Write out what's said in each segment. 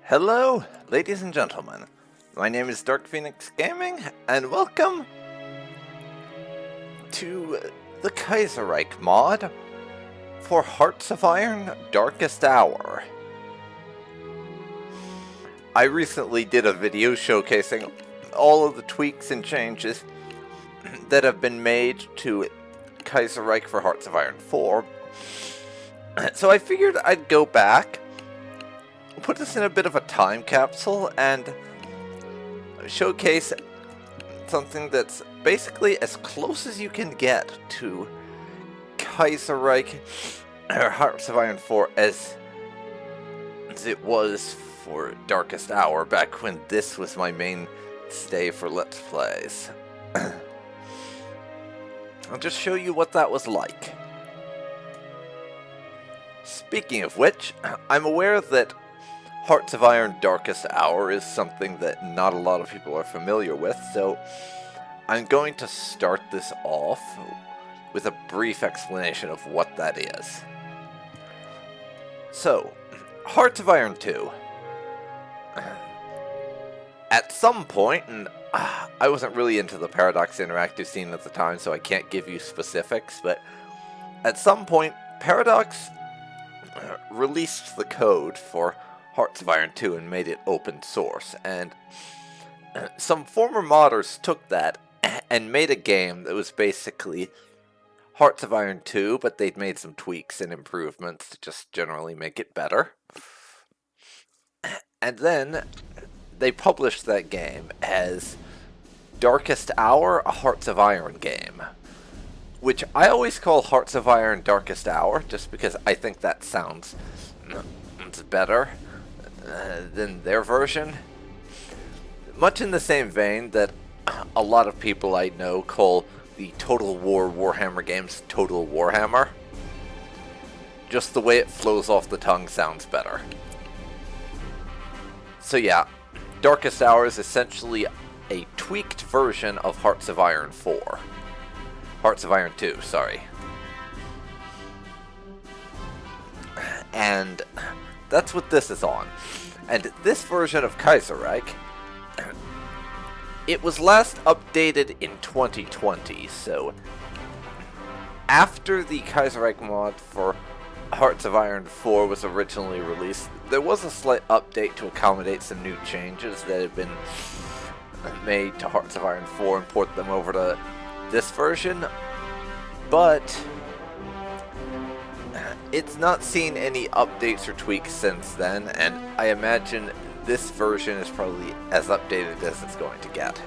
Hello, ladies and gentlemen. My name is Dark Phoenix Gaming, and welcome to the Kaiserreich mod for Hearts of Iron Darkest Hour. I recently did a video showcasing all of the tweaks and changes that have been made to Kaiserreich for Hearts of Iron 4, so I figured I'd go back, put this in a bit of a time capsule, and showcase something that's basically as close as you can get to Kaiserreich or Hearts of Iron 4 as it was for Darkest Hour back when this was my mainstay for Let's Plays. I'll just show you what that was like. Speaking of which, I'm aware that Hearts of Iron Darkest Hour is something that not a lot of people are familiar with, so I'm going to start this off with a brief explanation of what that is. So, Hearts of Iron 2. At some point, and I wasn't really into the Paradox interactive scene at the time, so I can't give you specifics, but at some point, Paradox released the code for Hearts of Iron 2 and made it open source, and some former modders took that and made a game that was basically Hearts of Iron 2, but they'd made some tweaks and improvements to just generally make it better. And then they published that game as Darkest Hour, a Hearts of Iron game, which I always call Hearts of Iron Darkest Hour, just because I think that sounds better than their version. Much in the same vein that a lot of people I know call the Total War Warhammer games Total Warhammer. Just the way it flows off the tongue sounds better. So yeah, Darkest Hour is essentially a tweaked version of Hearts of Iron 4. Hearts of Iron 2, sorry. And that's what this is on. And this version of Kaiserreich, it was last updated in 2020, so after the Kaiserreich mod for Hearts of Iron 4 was originally released, there was a slight update to accommodate some new changes that had been made to Hearts of Iron 4 and port them over to this version, but it's not seen any updates or tweaks since then, and I imagine this version is probably as updated as it's going to get.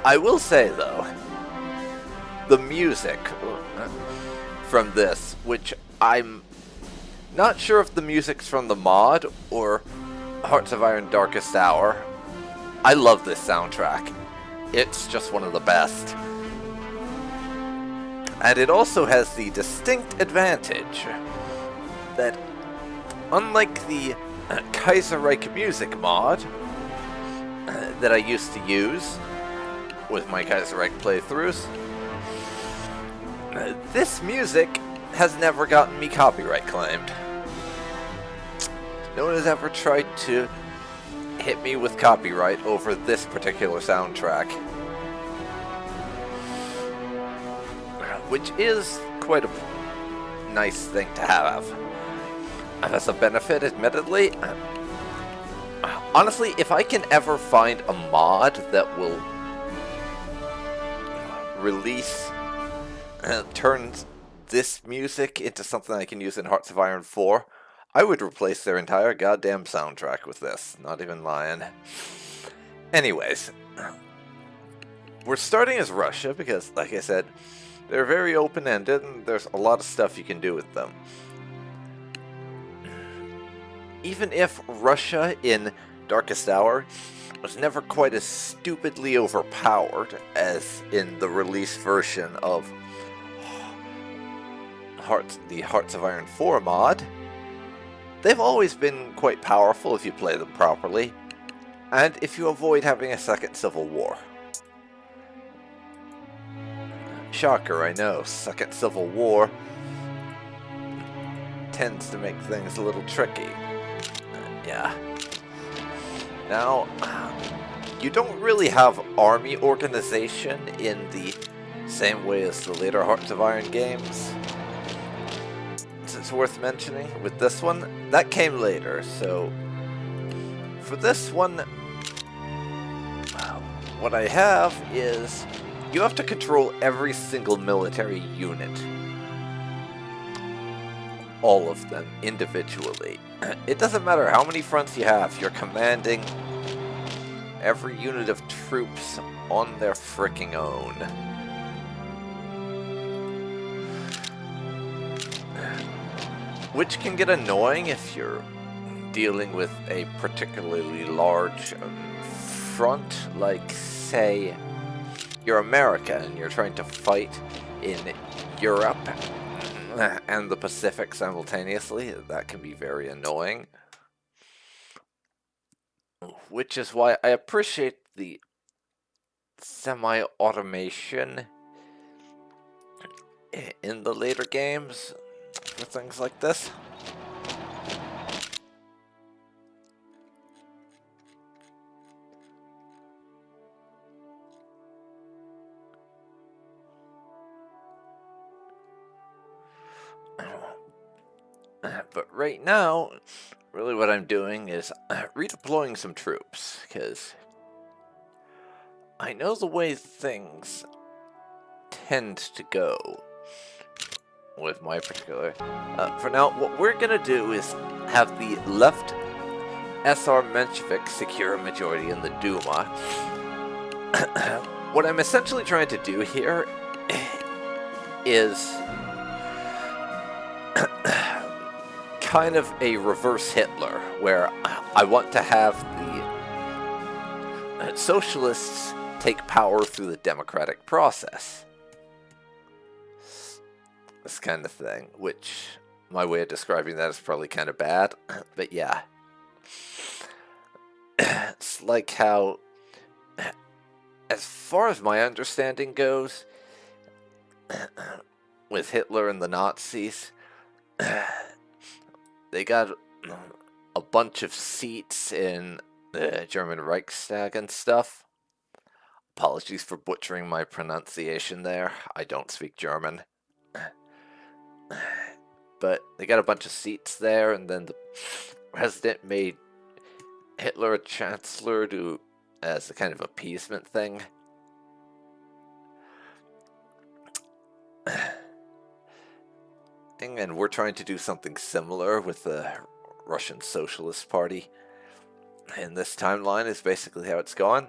I will say, though, the music from this, which I'm not sure if the music's from the mod or Hearts of Iron Darkest Hour, I love this soundtrack. It's just one of the best. And it also has the distinct advantage that, unlike the Kaiserreich music mod that I used to use with my Kaiserreich playthroughs, this music has never gotten me copyright claimed. No one has ever tried to hit me with copyright over this particular soundtrack, which is quite a nice thing to have. As a benefit, admittedly. Honestly, if I can ever find a mod that will release turns this music into something I can use in Hearts of Iron 4, I would replace their entire goddamn soundtrack with this. Not even lying. Anyways, we're starting as Russia because, like I said, they're very open-ended and there's a lot of stuff you can do with them. Even if Russia in Darkest Hour was never quite as stupidly overpowered as in the release version of the Hearts of Iron 4 mod, they've always been quite powerful if you play them properly, and if you avoid having a second civil war. Shocker, I know, second civil war tends to make things a little tricky. Yeah. Now, you don't really have army organization in the same way as the later Hearts of Iron games. It's worth mentioning with this one, that came later, so for this one, what I have is you have to control every single military unit. All of them individually. It doesn't matter how many fronts you have, you're commanding every unit of troops on their fricking own. Which can get annoying if you're dealing with a particularly large front, like, say, you're America and you're trying to fight in Europe and the Pacific simultaneously. That can be very annoying. Which is why I appreciate the semi-automation in the later games for things like this. But right now, really what I'm doing is redeploying some troops, because I know the way things tend to go with my particular... for now, what we're going to do is have the left SR Menshevik secure a majority in the Duma. What I'm essentially trying to do here is kind of a reverse Hitler, where I want to have the socialists take power through the democratic process. This kind of thing, which my way of describing that is probably kind of bad, but yeah. It's like how, as far as my understanding goes, with Hitler and the Nazis, they got a bunch of seats in the German Reichstag and stuff. Apologies for butchering my pronunciation there. I don't speak German. But they got a bunch of seats there, and then the president made Hitler a chancellor as a kind of appeasement thing. And we're trying to do something similar with the Russian Socialist Party. And this timeline is basically how it's going.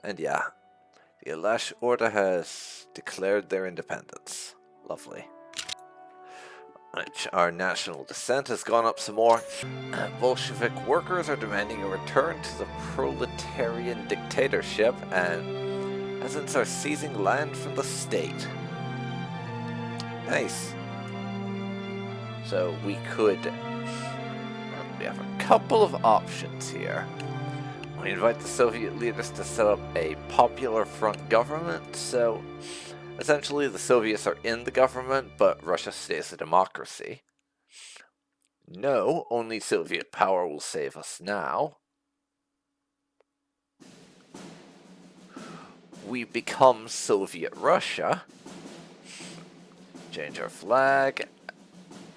And yeah, the Alash Order has declared their independence. Lovely. Our national dissent has gone up some more. Bolshevik workers are demanding a return to the proletarian dictatorship, and peasants are seizing land from the state. Nice. So we have a couple of options here. We invite the Soviet leaders to set up a popular front government, so essentially the Soviets are in the government, but Russia stays a democracy. No, only Soviet power will save us now. We become Soviet Russia. Change our flag.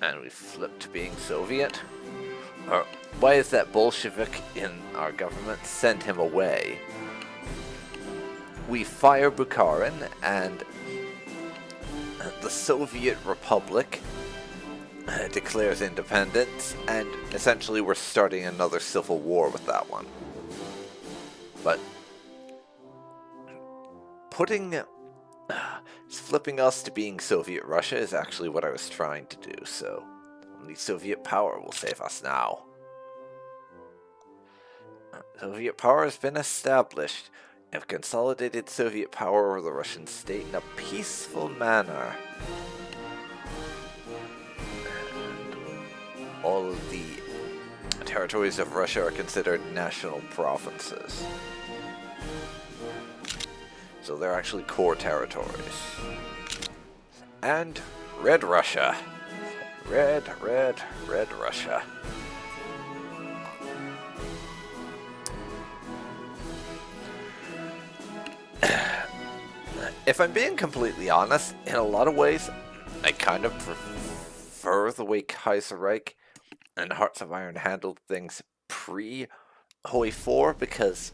And we flip to being Soviet. Why is that Bolshevik in our government? Send him away. We fire Bukharin, and the Soviet Republic declares independence, and essentially we're starting another civil war with that one. But flipping us to being Soviet Russia is actually what I was trying to do, so only Soviet power will save us now. Soviet power has been established. We have consolidated Soviet power over the Russian state in a peaceful manner. And all of the territories of Russia are considered national provinces. So they're actually core territories. And Red Russia. Red Russia. If I'm being completely honest, in a lot of ways, I kind of prefer the way Kaiserreich and Hearts of Iron handled things pre-HOI4 because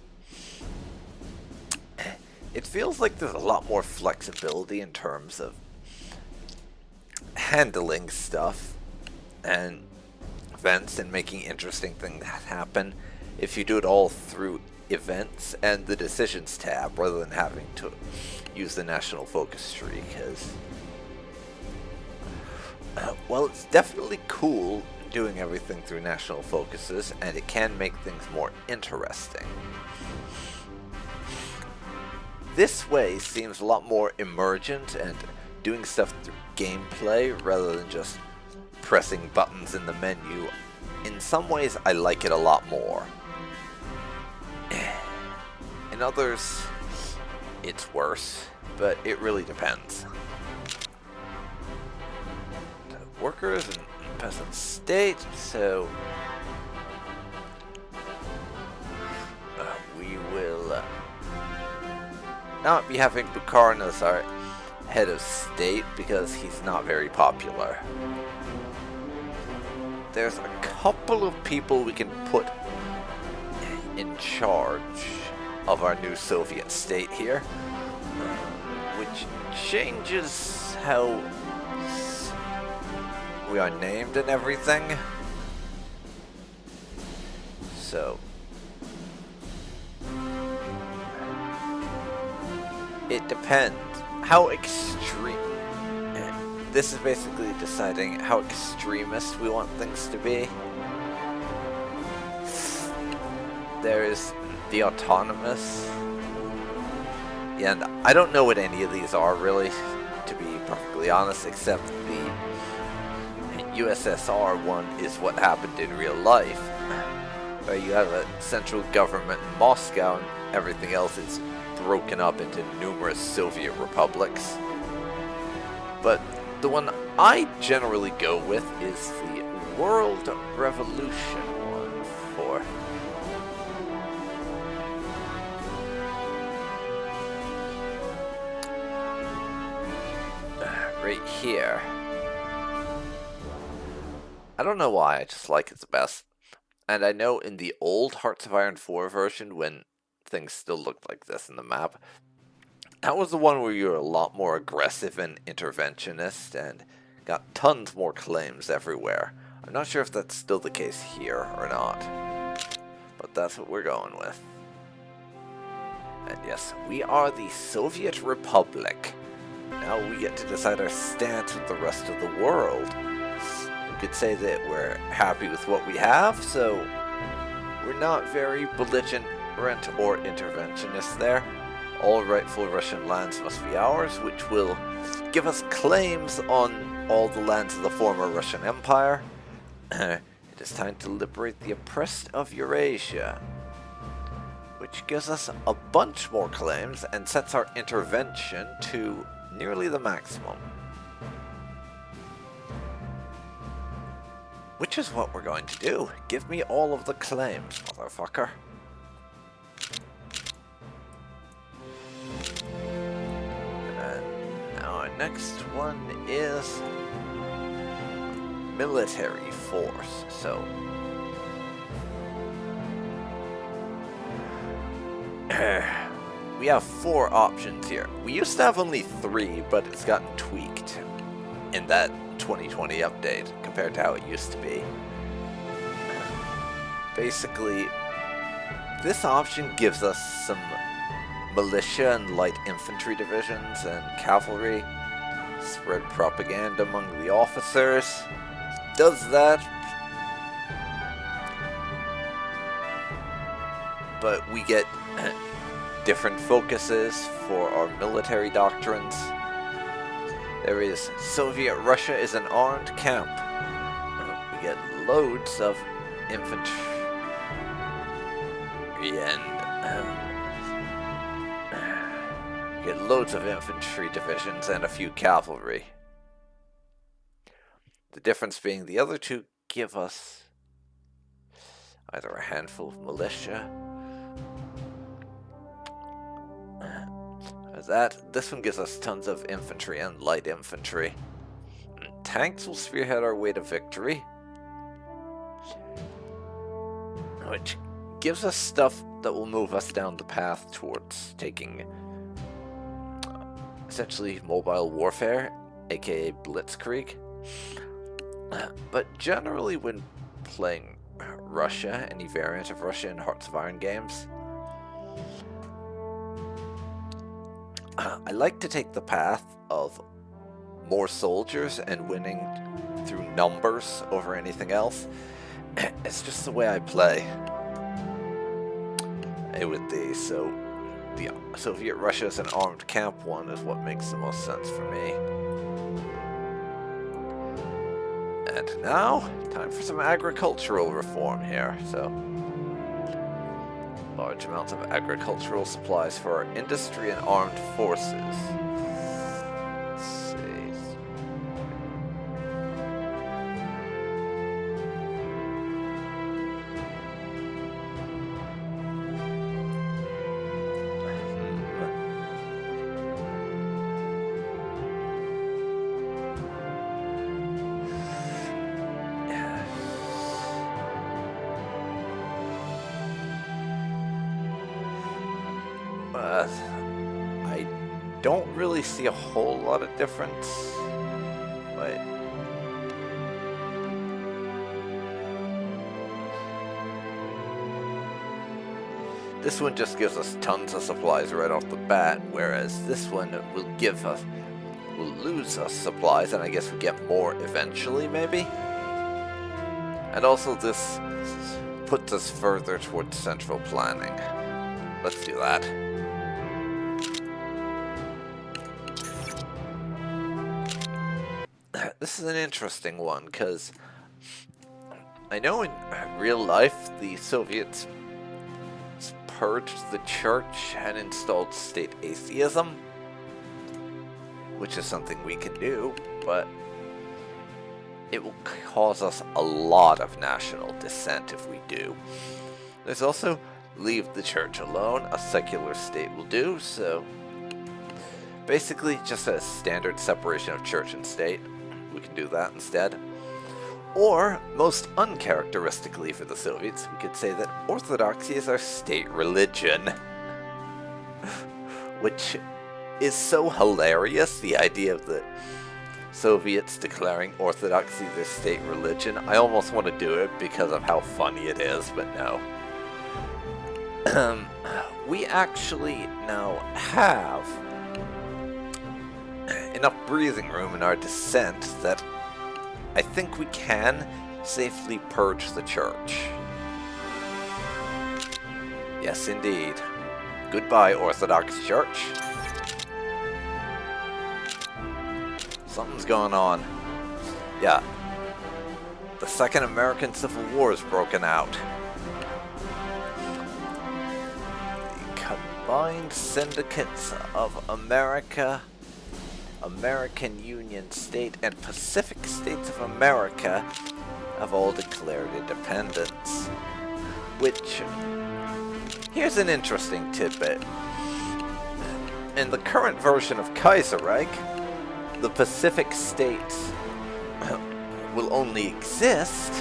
it feels like there's a lot more flexibility in terms of handling stuff and events and making interesting things happen if you do it all through events and the decisions tab rather than having to use the national focus tree, because well, it's definitely cool doing everything through national focuses and it can make things more interesting. This way seems a lot more emergent and doing stuff through gameplay rather than just pressing buttons in the menu. In some ways I like it a lot more. In others, it's worse, but it really depends. The workers and peasant state, so we will not be having Bukhara as our head of state because he's not very popular. There's a couple of people we can put in charge of our new Soviet state here, which changes how we are named and everything. So it depends how extreme. This is basically deciding how extremist we want things to be. There is the autonomous, and I don't know what any of these are really, to be perfectly honest, except the USSR one is what happened in real life, where you have a central government in Moscow and everything else is broken up into numerous Soviet republics. But the one I generally go with is the World Revolution one for right here. I don't know why, I just like it the best. And I know in the old Hearts of Iron 4 version, when things still looked like this in the map, that was the one where you were a lot more aggressive and interventionist and got tons more claims everywhere. I'm not sure if that's still the case here or not, but that's what we're going with. And yes, we are the Soviet Republic. Now we get to decide our stance with the rest of the world. We could say that we're happy with what we have, so we're not very belligerent or interventionist there. All rightful Russian lands must be ours, which will give us claims on all the lands of the former Russian Empire. It is time to liberate the oppressed of Eurasia, which gives us a bunch more claims and sets our intervention to nearly the maximum. Which is what we're going to do. Give me all of the claims, motherfucker. And now our next one is military force. So we have 4 options here. We used to have only 3, but it's gotten tweaked in that 2020 update compared to how it used to be. Basically, this option gives us some militia and light infantry divisions and cavalry, spread propaganda among the officers, does that, but we get different focuses for our military doctrines. There is Soviet Russia is an armed camp. We get loads of infantry and divisions and a few cavalry. The difference being the other two give us either a handful of militia. This one gives us tons of infantry and light infantry. Tanks will spearhead our way to victory, which gives us stuff that will move us down the path towards taking essentially mobile warfare, aka blitzkrieg. But generally when playing Russia, any variant of Russia in Hearts of Iron games, I like to take the path of more soldiers and winning through numbers over anything else. It's just the way I play with these. So the Soviet Russia as an armed camp one is what makes the most sense for me. And now, time for some agricultural reform here. So, large amounts of agricultural supplies for our industry and armed forces. Let's see. I don't really see a whole lot of difference. Wait. This one just gives us tons of supplies right off the bat, whereas this one will lose us supplies, and I guess we get more eventually, maybe? And also this puts us further towards central planning. Let's do that. This is an interesting one, because I know in real life the Soviets purged the church and installed state atheism, which is something we can do, but it will cause us a lot of national dissent if we do. There's also leave the church alone, a secular state will do, so basically just a standard separation of church and state. We can do that instead. Or, most uncharacteristically for the Soviets, we could say that Orthodoxy is our state religion. Which is so hilarious, the idea of the Soviets declaring Orthodoxy their state religion. I almost want to do it because of how funny it is, but no. We actually now have enough breathing room in our dissent that I think we can safely purge the church. Yes, indeed. Goodbye, Orthodox Church. Something's going on. Yeah. The Second American Civil War is broken out. The Combined Syndicates of America, American Union State, and Pacific States of America have all declared independence. Which, here's an interesting tidbit. In the current version of Kaiserreich, the Pacific States will only exist,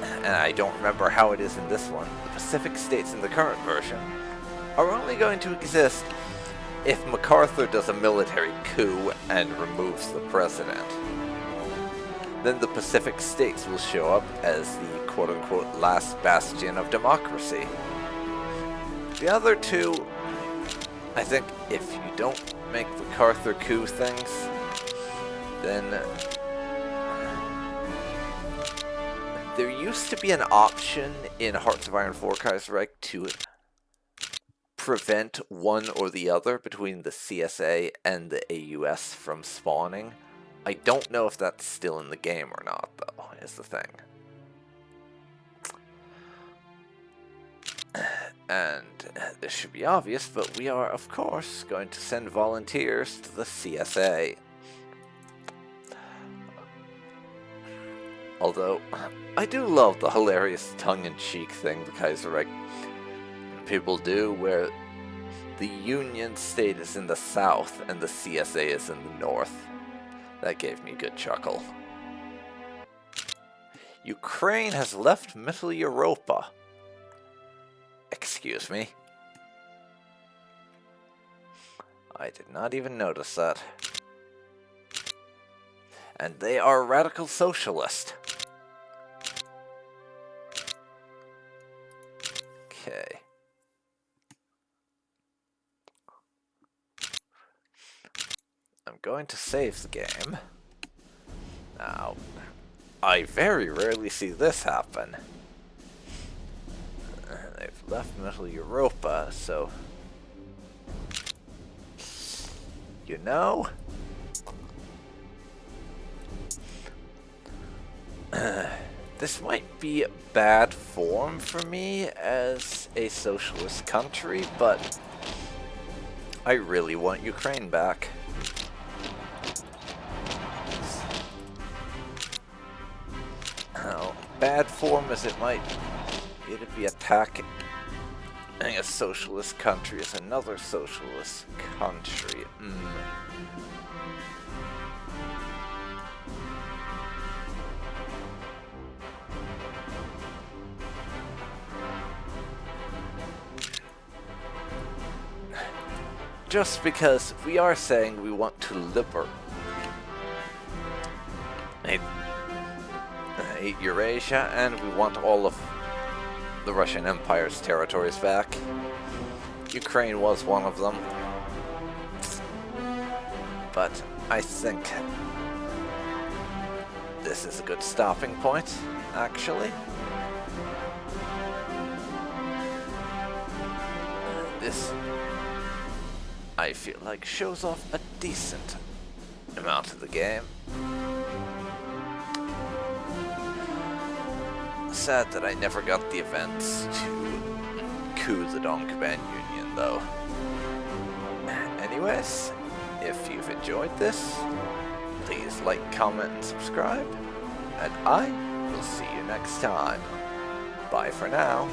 and I don't remember how it is in this one. The Pacific States in the current version are only going to exist if MacArthur does a military coup and removes the president. Then the Pacific States will show up as the quote-unquote last bastion of democracy. The other two, I think if you don't make MacArthur coup things, then there used to be an option in Hearts of Iron 4 Kaiserreich to prevent one or the other between the CSA and the AUS from spawning. I don't know if that's still in the game or not, though, is the thing. And this should be obvious, but we are, of course, going to send volunteers to the CSA. Although, I do love the hilarious tongue-in-cheek thing the Kaiserreich people do, where the Union State is in the south and the CSA is in the north. That gave me a good chuckle. Ukraine has left Middle Europa. Excuse me. I did not even notice that. And they are radical socialist. Okay. I'm going to save the game. Now, I very rarely see this happen. They've left Middle Europa, so... You know... this might be bad form for me as a socialist country, but I really want Ukraine back. Now, bad form as it might be to be attacking a socialist country as another socialist country. Just because we are saying we want to liberate Eurasia, and we want all of the Russian Empire's territories back. Ukraine was one of them. But I think this is a good stopping point, actually. This, I feel like, shows off a decent amount of the game. Sad that I never got the events to coup the Ingame Union, though. Anyways, if you've enjoyed this, please like, comment, and subscribe, and I will see you next time. Bye for now.